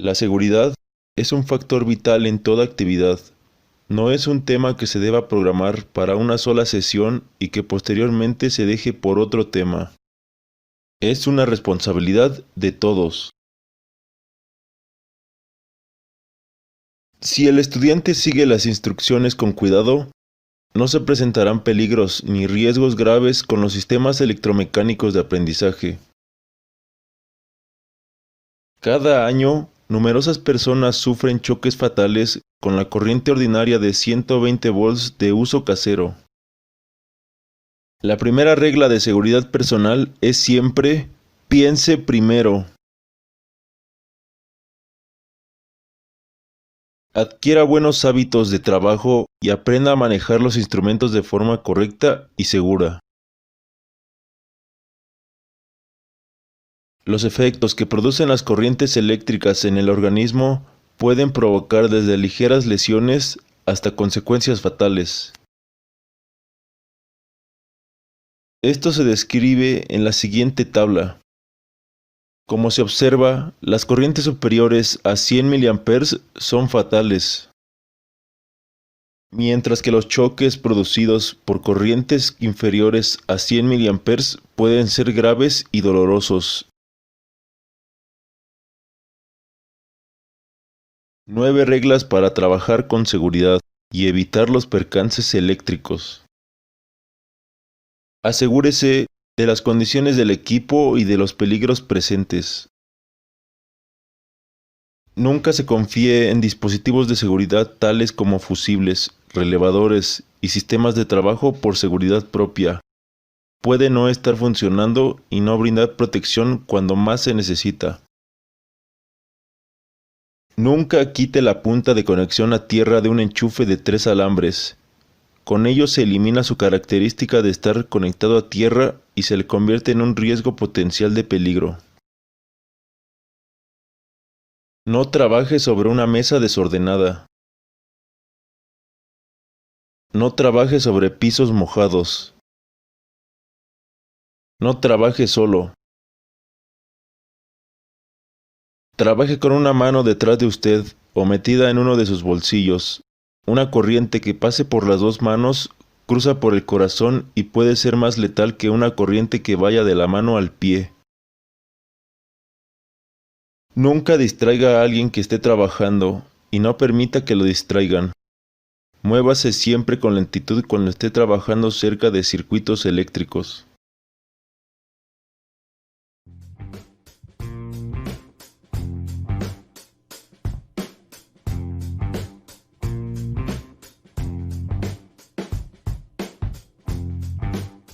La seguridad es un factor vital en toda actividad. No es un tema que se deba programar para una sola sesión y que posteriormente se deje por otro tema. Es una responsabilidad de todos. Si el estudiante sigue las instrucciones con cuidado, no se presentarán peligros ni riesgos graves con los sistemas electromecánicos de aprendizaje. Cada año, numerosas personas sufren choques fatales con la corriente ordinaria de 120 volts de uso casero. La primera regla de seguridad personal es siempre: piense primero. Adquiera buenos hábitos de trabajo y aprenda a manejar los instrumentos de forma correcta y segura. Los efectos que producen las corrientes eléctricas en el organismo pueden provocar desde ligeras lesiones hasta consecuencias fatales. Esto se describe en la siguiente tabla. Como se observa, las corrientes superiores a 100 mA son fatales, mientras que los choques producidos por corrientes inferiores a 100 mA pueden ser graves y dolorosos. 9 reglas para trabajar con seguridad y evitar los percances eléctricos. Asegúrese de las condiciones del equipo y de los peligros presentes. Nunca se confíe en dispositivos de seguridad tales como fusibles, relevadores y sistemas de trabajo por seguridad propia. Puede no estar funcionando y no brindar protección cuando más se necesita. Nunca quite la punta de conexión a tierra de un enchufe de 3 alambres. Con ello se elimina su característica de estar conectado a tierra y se le convierte en un riesgo potencial de peligro. No trabaje sobre una mesa desordenada. No trabaje sobre pisos mojados. No trabaje solo. Trabaje con una mano detrás de usted o metida en uno de sus bolsillos. Una corriente que pase por las dos manos cruza por el corazón y puede ser más letal que una corriente que vaya de la mano al pie. Nunca distraiga a alguien que esté trabajando y no permita que lo distraigan. Muévase siempre con lentitud cuando esté trabajando cerca de circuitos eléctricos.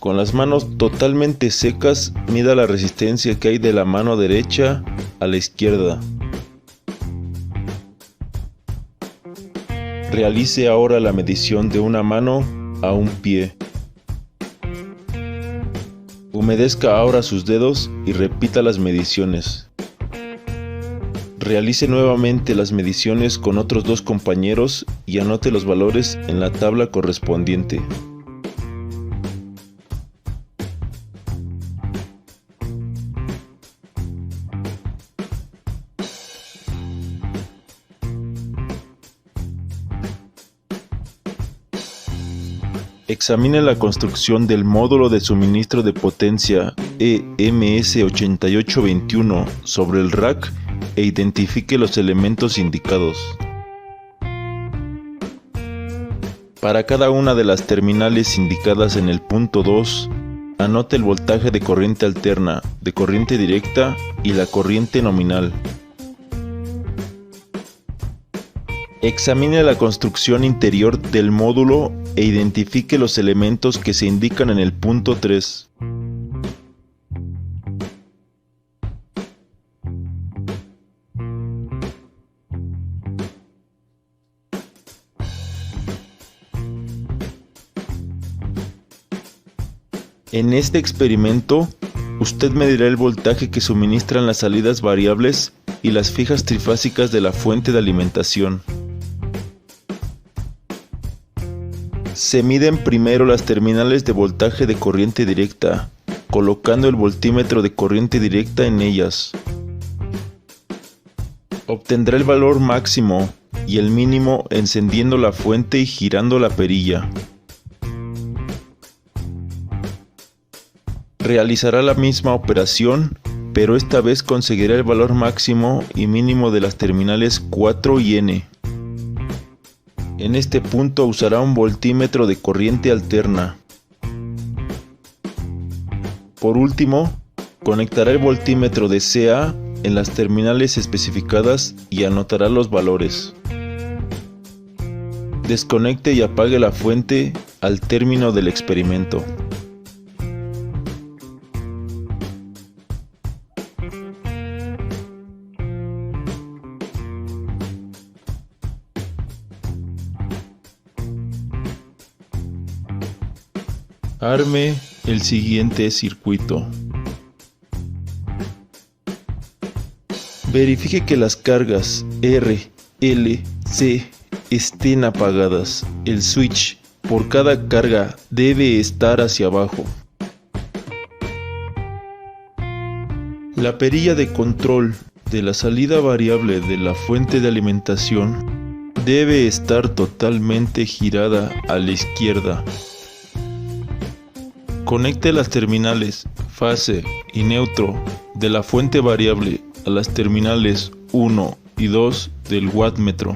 Con las manos totalmente secas, mida la resistencia que hay de la mano derecha a la izquierda. Realice ahora la medición de una mano a un pie. Humedezca ahora sus dedos y repita las mediciones. Realice nuevamente las mediciones con otros 2 compañeros y anote los valores en la tabla correspondiente. Examine la construcción del módulo de suministro de potencia EMS8821 sobre el rack e identifique los elementos indicados. Para cada una de las terminales indicadas en el punto 2, anote el voltaje de corriente alterna, de corriente directa y la corriente nominal. Examine la construcción interior del módulo e identifique los elementos que se indican en el punto 3. En este experimento, usted medirá el voltaje que suministran las salidas variables y las fijas trifásicas de la fuente de alimentación. Se miden primero las terminales de voltaje de corriente directa, colocando el voltímetro de corriente directa en ellas. Obtendrá el valor máximo y el mínimo encendiendo la fuente y girando la perilla. Realizará la misma operación, pero esta vez conseguirá el valor máximo y mínimo de las terminales 4 y N. En este punto usará un voltímetro de corriente alterna. Por último, conectará el voltímetro de CA en las terminales especificadas y anotará los valores. Desconecte y apague la fuente al término del experimento. Arme el siguiente circuito. Verifique que las cargas R, L, C estén apagadas. El switch por cada carga debe estar hacia abajo. La perilla de control de la salida variable de la fuente de alimentación debe estar totalmente girada a la izquierda. Conecte las terminales fase y neutro de la fuente variable a las terminales 1 y 2 del wattmetro.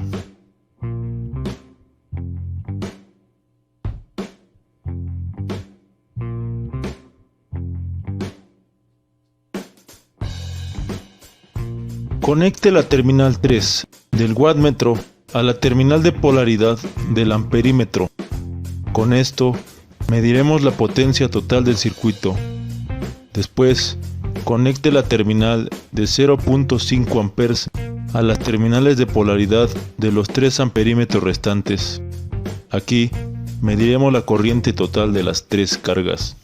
Conecte la terminal 3 del wattmetro a la terminal de polaridad del amperímetro. Con esto mediremos la potencia total del circuito. Después, conecte la terminal de 0.5 amperes a las terminales de polaridad de los 3 amperímetros restantes. Aquí mediremos la corriente total de las 3 cargas.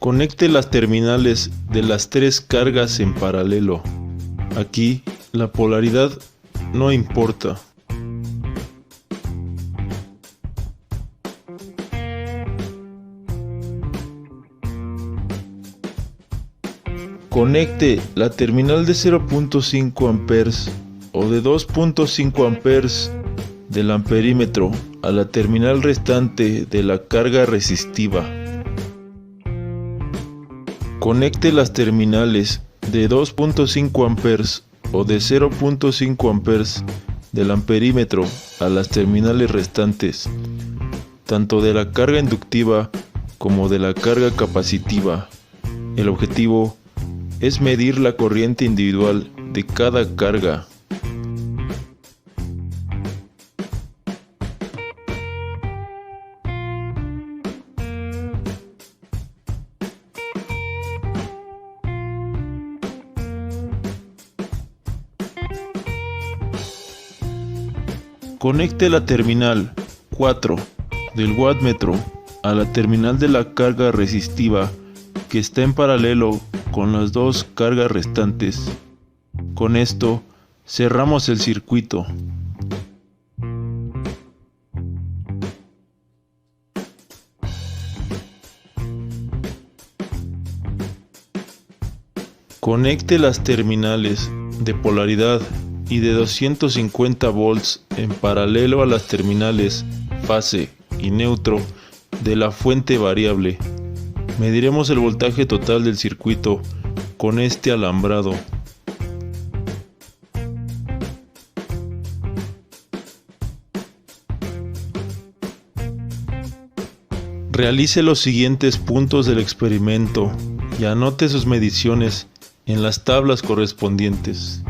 Conecte las terminales de las 3 cargas en paralelo. Aquí la polaridad no importa. Conecte la terminal de 0.5 amperes o de 2.5 amperes del amperímetro a la terminal restante de la carga resistiva. Conecte las terminales de 2.5 amperes o de 0.5 amperes del amperímetro a las terminales restantes, tanto de la carga inductiva como de la carga capacitiva. El objetivo es medir la corriente individual de cada carga. Conecte la terminal 4 del wattmetro a la terminal de la carga resistiva que está en paralelo con las 2 cargas restantes. Con esto cerramos el circuito. Conecte las terminales de polaridad y de 250 volts en paralelo a las terminales fase y neutro de la fuente variable. Mediremos el voltaje total del circuito con este alambrado. Realice los siguientes puntos del experimento y anote sus mediciones en las tablas correspondientes.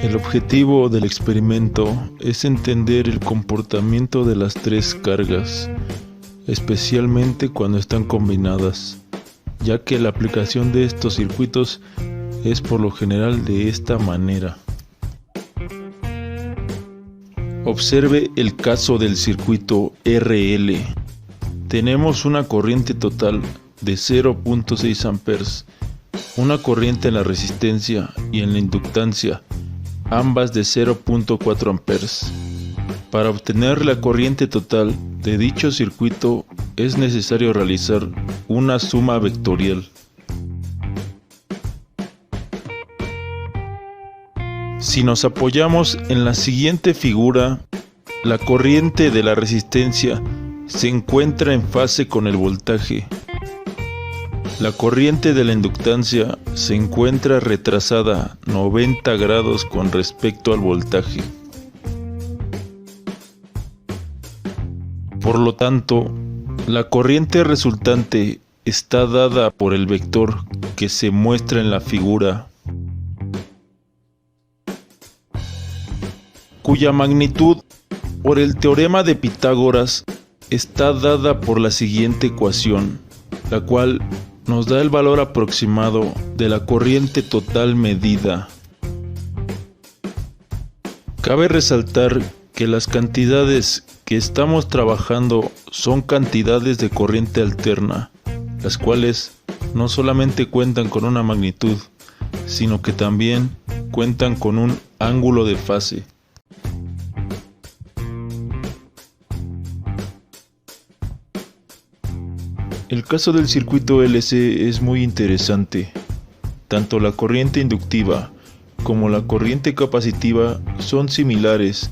El objetivo del experimento es entender el comportamiento de las 3 cargas, especialmente cuando están combinadas, ya que la aplicación de estos circuitos es por lo general de esta manera. Observe el caso del circuito RL. Tenemos una corriente total de 0.6 amperes, una corriente en la resistencia y en la inductancia, ambas de 0.4 amperes. Para obtener la corriente total de dicho circuito es necesario realizar una suma vectorial. Si nos apoyamos en la siguiente figura, la corriente de la resistencia se encuentra en fase con el voltaje. La corriente de la inductancia se encuentra retrasada 90 grados con respecto al voltaje. Por lo tanto, la corriente resultante está dada por el vector que se muestra en la figura, cuya magnitud, por el teorema de Pitágoras, está dada por la siguiente ecuación, la cual nos da el valor aproximado de la corriente total medida. Cabe resaltar que las cantidades que estamos trabajando son cantidades de corriente alterna, las cuales no solamente cuentan con una magnitud, sino que también cuentan con un ángulo de fase. El caso del circuito LC es muy interesante. Tanto la corriente inductiva como la corriente capacitiva son similares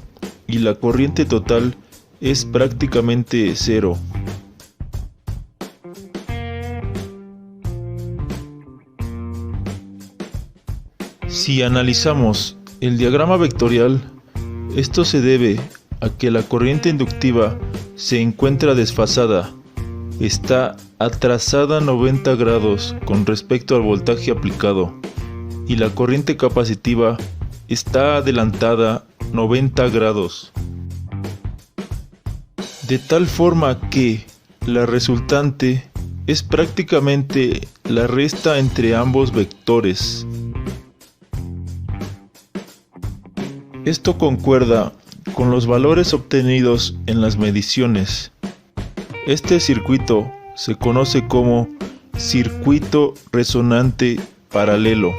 y la corriente total es prácticamente cero. Si analizamos el diagrama vectorial, esto se debe a que la corriente inductiva se encuentra desfasada, está atrasada 90 grados con respecto al voltaje aplicado, y la corriente capacitiva está adelantada 90 grados. De tal forma que la resultante es prácticamente la resta entre ambos vectores. Esto concuerda con los valores obtenidos en las mediciones. Este circuito se conoce como circuito resonante paralelo.